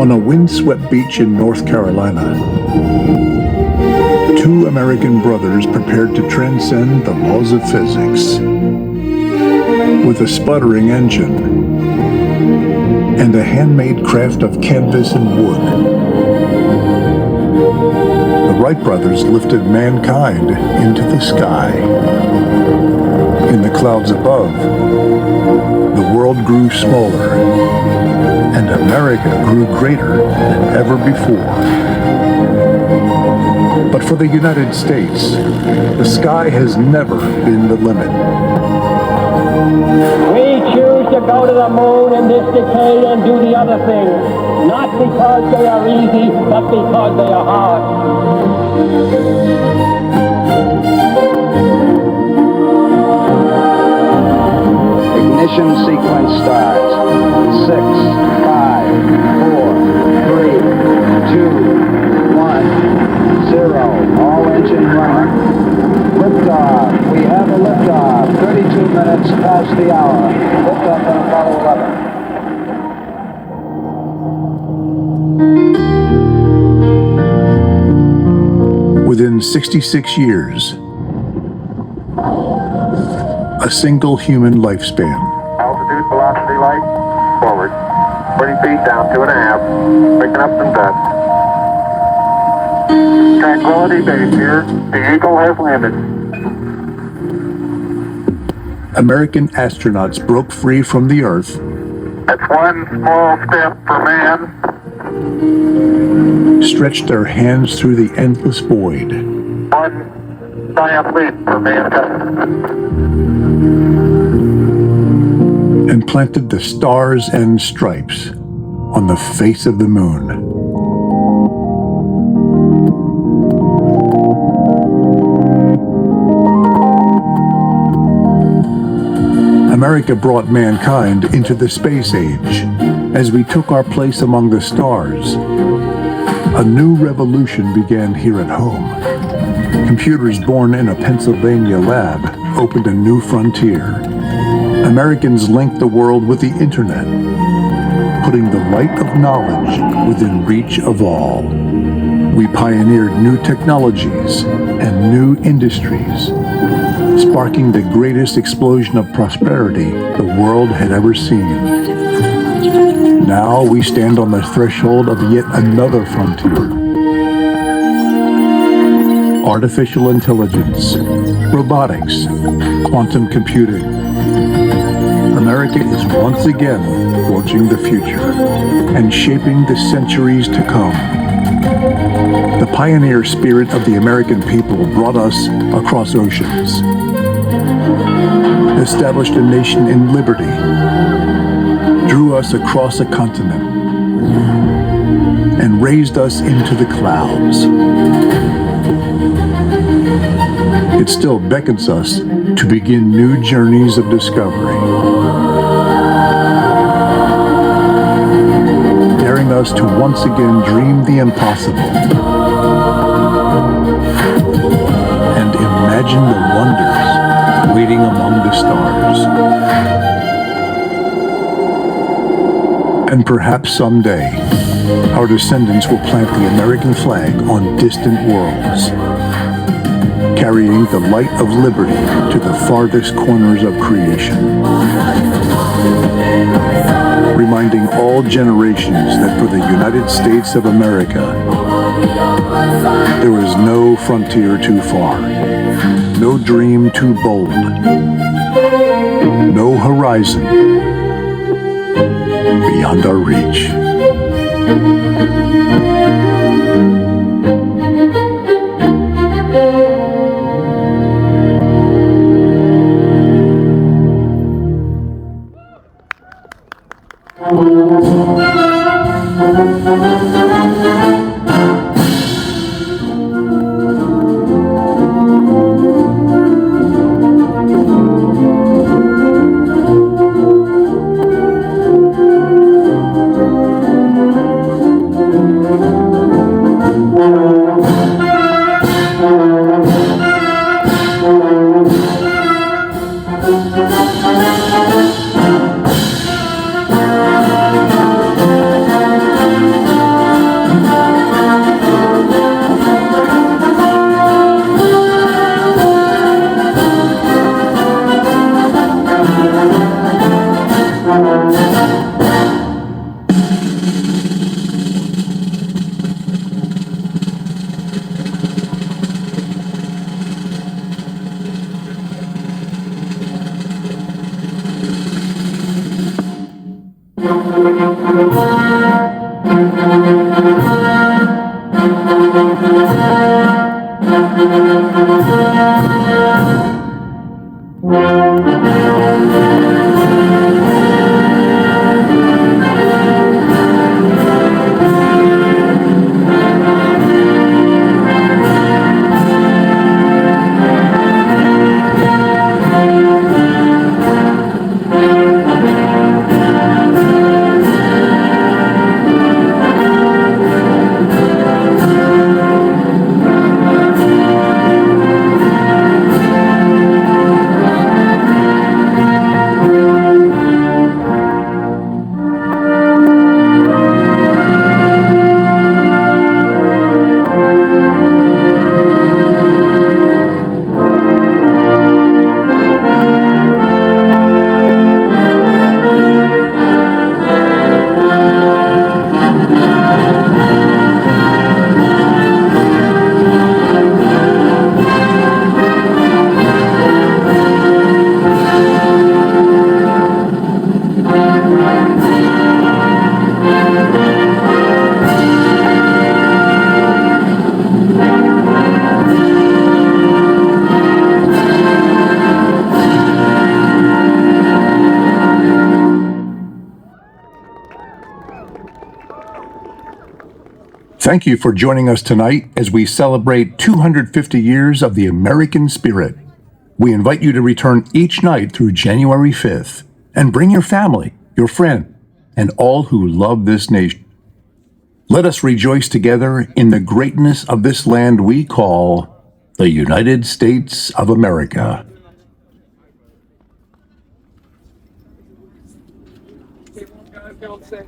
On a windswept beach in North Carolina, two American brothers prepared to transcend the laws of physics. With a sputtering engine and a handmade craft of canvas and wood, the Wright brothers lifted mankind into the sky. In the clouds above, the world grew smaller, and America grew greater than ever before. But for the United States, the sky has never been the limit. We choose to go to the moon in this decade and do the other things, not because they are easy, but because they are hard. Ignition sequence starts. 6, 5, 4, 3, 2, 1, 0. All engine running. Liftoff. We have a liftoff. 32 minutes past the hour. Liftoff on Apollo 11. Within 66 years, a single human lifespan. Altitude, velocity, light, forward. 40 feet down, 2.5. Picking up some dust. Tranquility Base here. The Eagle has landed. American astronauts broke free from the Earth. That's one small step for man. Stretched their hands through the endless void. One giant leap for mankind. And planted the stars and stripes on the face of the moon. America brought mankind into the space age. As we took our place among the stars, a new revolution began here at home. Computers born in a Pennsylvania lab opened a new frontier. Americans linked the world with the internet, putting the light of knowledge within reach of all. We pioneered new technologies and new industries, sparking the greatest explosion of prosperity the world had ever seen. Now we stand on the threshold of yet another frontier. Artificial intelligence, robotics, quantum computing. America is once again forging the future and shaping the centuries to come. The pioneer spirit of the American people brought us across oceans, established a nation in liberty, drew us across a continent, and raised us into the clouds. It still beckons us to begin new journeys of discovery, daring us to once again dream the impossible and imagine the wonders waiting among the stars. And perhaps someday, our descendants will plant the American flag on distant worlds, carrying the light of liberty to the farthest corners of creation, reminding all generations that for the United States of America, there is no frontier too far, no dream too bold, no horizon beyond our reach. Thank you for joining us tonight as we celebrate 250 years of the American spirit. We invite you to return each night through January 5th and bring your family, your friend, and all who love this nation. Let us rejoice together in the greatness of this land we call the United States of America. Don't say.